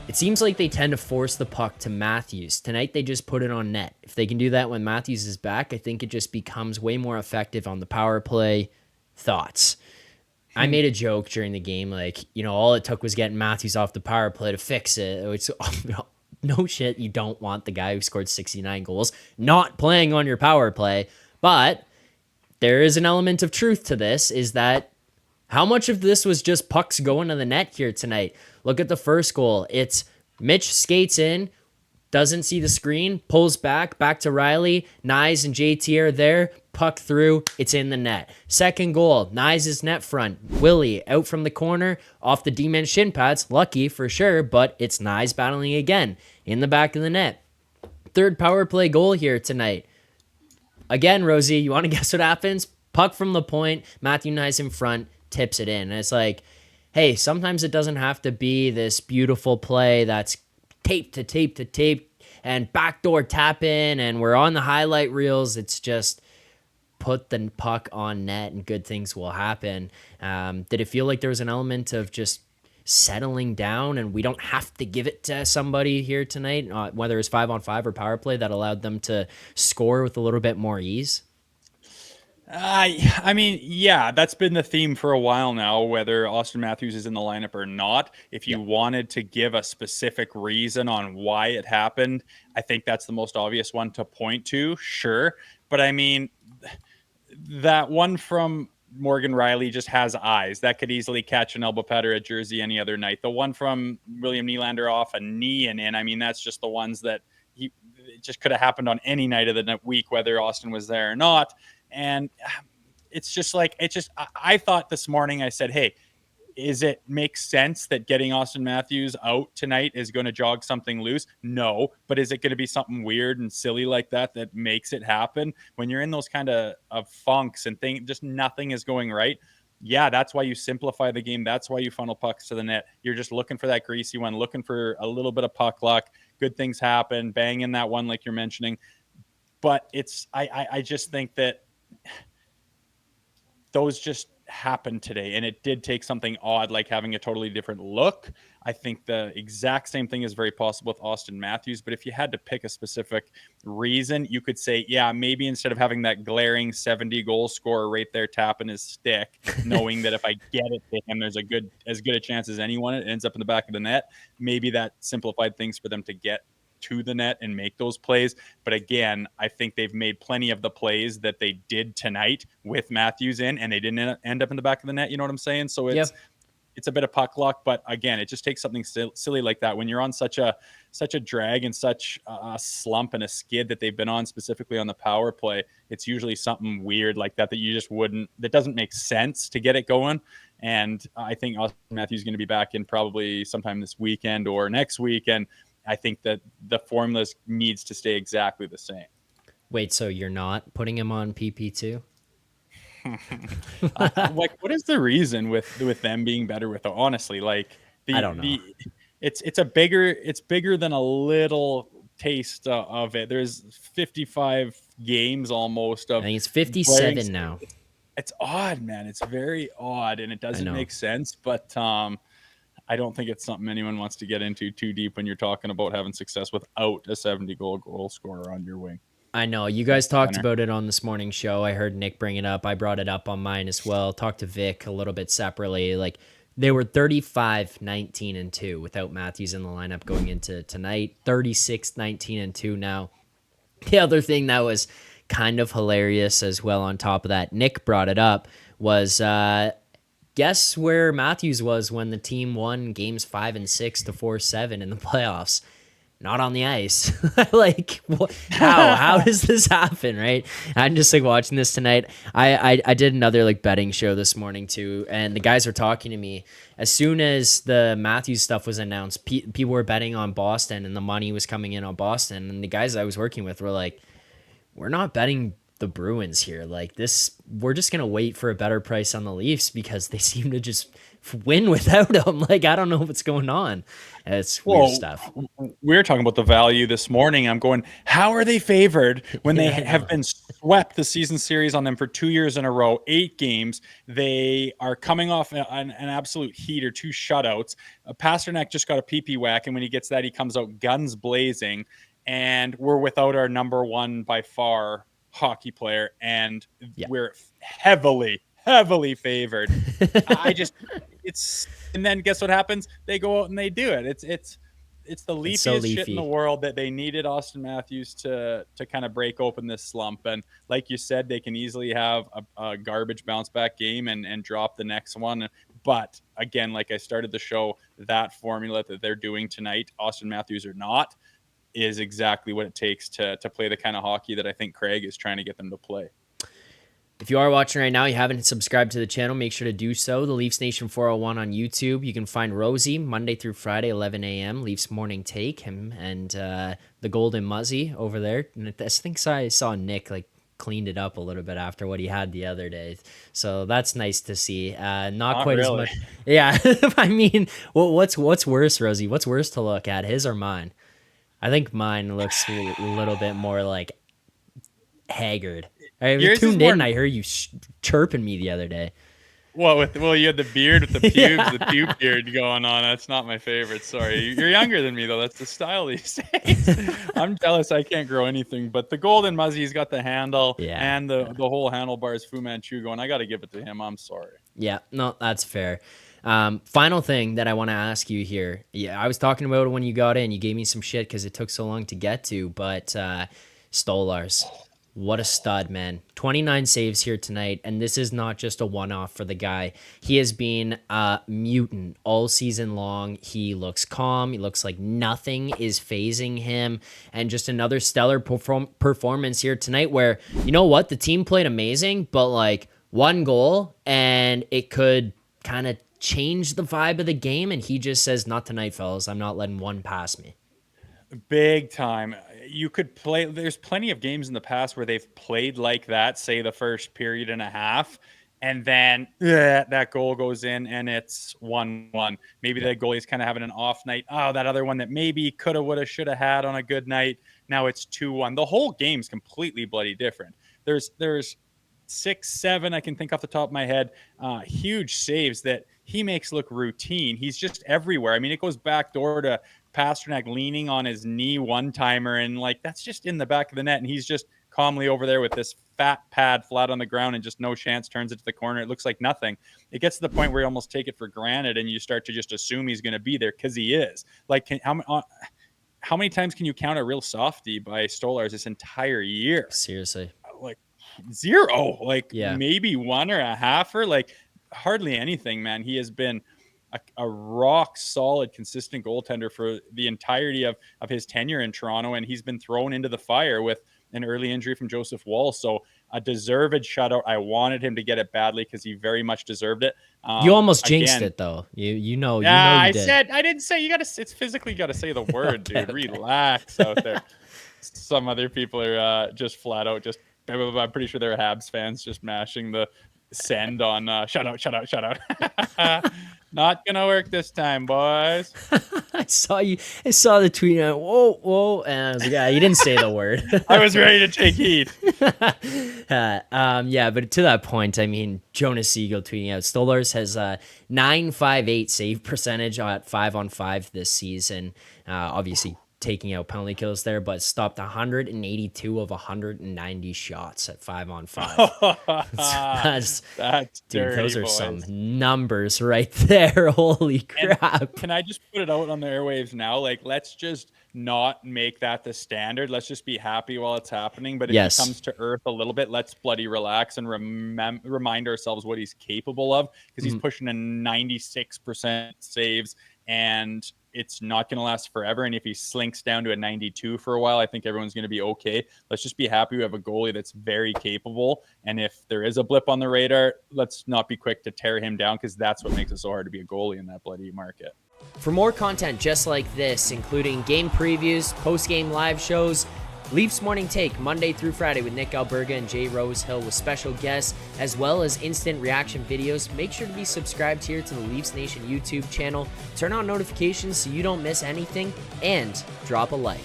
it seems like they tend to force the puck to Matthews. Tonight, they just put it on net. If they can do that when Matthews is back, I think it just becomes way more effective on the power play. Thoughts? I made a joke during the game, like, all it took was getting Matthews off the power play to fix it. It's no shit. You don't want the guy who scored 69 goals not playing on your power play. But there is an element of truth to this, is that how much of this was just pucks going to the net here tonight? Look at the first goal. It's Mitch skates in, doesn't see the screen, pulls back to Riley. Nyes and JT are there. Puck through. It's in the net. Second goal, Nyes' net front. Willie out from the corner, off the D-man shin pads. Lucky for sure, but it's Nyes battling again in the back of the net. Third power play goal here tonight. Again, Rosie, you want to guess what happens? Puck from the point, Matthew Nyes in front, tips it in. And it's like, hey, sometimes it doesn't have to be this beautiful play that's tape to tape to tape and backdoor tap in and we're on the highlight reels. It's just put the puck on net and good things will happen. Did it feel like there was an element of just settling down and we don't have to give it to somebody here tonight, whether it's 5-on-5 or power play, that allowed them to score with a little bit more ease? I mean, yeah, that's been the theme for a while now, whether Auston Matthews is in the lineup or not. If you wanted to give a specific reason on why it happened, I think that's the most obvious one to point to, sure. But I mean, that one from Morgan Riley just has eyes. That could easily catch an elbow pad or a jersey any other night. The one from William Nylander off a knee and in, I mean, that's just the ones that it just could have happened on any night of the week, whether Auston was there or not. And it's just like, I thought this morning, I said, hey, is it make sense that getting Auston Matthews out tonight is going to jog something loose? No. But is it going to be something weird and silly like that makes it happen? When you're in those kind of funks and just nothing is going right. Yeah, that's why you simplify the game. That's why you funnel pucks to the net. You're just looking for that greasy one, looking for a little bit of puck luck. Good things happen. Bang in that one like you're mentioning. But I just think that those just happened today, and it did take something odd like having a totally different look. I think the exact same thing is very possible with Auston Matthews, but if you had to pick a specific reason, you could say, yeah, maybe instead of having that glaring 70 goal scorer right there tapping his stick, knowing that if I get it to him, there's as good a chance as anyone it ends up in the back of the net, maybe that simplified things for them to get to the net and make those plays. But again, I think they've made plenty of the plays that they did tonight with Matthews in, and they didn't end up in the back of the net. You know what I'm saying? So it's a bit of puck luck, but again, it just takes something silly like that when you're on such a drag and such a slump and a skid that they've been on, specifically on the power play. It's usually something weird like that you just that doesn't make sense to get it going. And I think Auston Matthews is going to be back in probably sometime this weekend or next week, and I think that the formula needs to stay exactly the same. Wait, so you're not putting him on PP2? Like, what is the reason with them being better with it? Honestly, like I don't know. It's bigger than a little taste of it. There's 55 games almost of. I think it's 57 now. It's odd, man. It's very odd, and it doesn't make sense. But I don't think it's something anyone wants to get into too deep when you're talking about having success without a 70-goal scorer on your wing. I know. You guys talked about it on this morning's show. I heard Nick bring it up. I brought it up on mine as well. Talked to Vic a little bit separately. Like, they were 35-19-2 without Matthews in the lineup going into tonight. 36-19-2 now. The other thing that was kind of hilarious as well on top of that, Nick brought it up, was guess where Matthews was when the team won games 5 and 6 to 4-7 in the playoffs? Not on the ice. Like, how does this happen, right? I'm just like watching this tonight. I did another like betting show this morning too, and the guys were talking to me. As soon as the Matthews stuff was announced, people were betting on Boston, and the money was coming in on Boston. And the guys I was working with were like, we're not betting the Bruins here. Like this, we're just gonna wait for a better price on the Leafs because they seem to just win without them. Like I don't know what's going on. It's weird Well, stuff. we were talking about the value this morning. I'm going, how are they favored when they Yeah, I have know. been swept the season series on them for 2 years in a row, 8 games? They are coming off an absolute heat or 2 shutouts. Pasternak just got a PP whack, and when he gets that, he comes out guns blazing. And we're without our number one by far hockey player, and Yeah. we're heavily favored. I just it's and then guess what happens? They go out and they do it. It's the It's so leafiest shit in the leafy. world that they needed Auston Matthews to kind of break open this slump. And like you said, they can easily have a garbage bounce back game and drop the next one. But again, like I started the show, that formula that they're doing tonight, Auston Matthews or not, is exactly what it takes to play the kind of hockey that I think Craig is trying to get them to play. If you are watching right now, you haven't subscribed to the channel, make sure to do so. The Leafs Nation 401 on YouTube. You can find Rosie Monday through Friday, 11 a.m. Leafs Morning Take, him and the Golden Muzzy over there. And I think I saw Nick like cleaned it up a little bit after what he had the other day. So that's nice to see. Not Not quite as really. much. Yeah. I mean, what's worse, Rosie? What's worse to look at, his or mine? I think mine looks a little bit more like haggard. I Yours is tuned in. more. I heard you chirping me the other day. Well, you had the beard with the pubes, the pube beard going on. That's not my favorite. Sorry, you're younger than me though. That's the style these days. I'm jealous. I can't grow anything. But the Golden Muzzy's got the handle Yeah, and the whole handlebars Fu Manchu going. I got to give it to him. I'm sorry. yeah. No, that's fair. Final thing that I want to ask you here. Yeah, I was talking about it when you got in. You gave me some shit because it took so long to get to. But Stolarz, what a stud, man. 29 saves here tonight. And this is not just a one-off for the guy. He has been a mutant all season long. He looks calm. He looks like nothing is phasing him. And just another stellar performance here tonight where, you know what? The team played amazing, but like one goal and it could kind of change the vibe of the game. And he just says, not tonight, fellas. I'm not letting one pass me. Big time. You could play. There's plenty of games in the past where they've played like that, say the first period and a half, and then that goal goes in and it's 1-1. Maybe Yeah. the goalie's kind of having an off night. Oh, that other one that maybe coulda, woulda, shoulda had on a good night. Now it's 2-1. The whole game's completely bloody different. There's 6, 7, I can think off the top of my head, huge saves that he makes look routine. He's just everywhere. I mean, it goes back door to Pasternak leaning on his knee one-timer, and like that's just in the back of the net, and he's just calmly over there with this fat pad flat on the ground and just no chance, turns it to the corner. It looks like nothing. It gets to the point where you almost take it for granted and you start to just assume he's going to be there because he is. Like, how many times can you count a real softie by Stolarz this entire year? Seriously. Like, zero, like Yeah. maybe one or a halfer, like hardly anything, man. He has been a rock solid, consistent goaltender for the entirety of his tenure in Toronto, and he's been thrown into the fire with an early injury from Joseph Wall. So a deserved shutout. I wanted him to get it badly because he very much deserved it. You almost jinxed Again, it though. You know you I did. I didn't say you got to. It's physically got to say the word, Okay, dude. okay. Relax out there. Some other people are just flat out just. I'm pretty sure they're Habs fans just mashing the send on shut out. Not gonna work this time, boys. I saw you. I saw the tweet. And I went, whoa. And I was like, yeah, you didn't say the word. I was ready to take heat. Yeah, but to that point, I mean, Jonas Siegel tweeting out, Stolarz has a 958 save percentage at 5-on-5 this season. Obviously taking out penalty kills there, but stopped 182 of 190 shots at 5-on-5. That's Dude, dirty, those are boys. some numbers right there. Holy crap. And can I just put it out on the airwaves now? Like, let's just not make that the standard. Let's just be happy while it's happening. But if Yes. he comes to earth a little bit, let's bloody relax and remind ourselves what he's capable of, because he's pushing a 96% saves, and it's not going to last forever. And if he slinks down to a 92 for a while, I think everyone's going to be okay. Let's just be happy we have a goalie that's very capable. And if there is a blip on the radar, let's not be quick to tear him down, because that's what makes it so hard to be a goalie in that bloody market. For more content just like this, including game previews, post-game live shows, Leafs Morning Take, Monday through Friday with Nick Alberga and Jay Rosehill with special guests, as well as instant reaction videos. Make sure to be subscribed here to the Leafs Nation YouTube channel. Turn on notifications so you don't miss anything, and drop a like.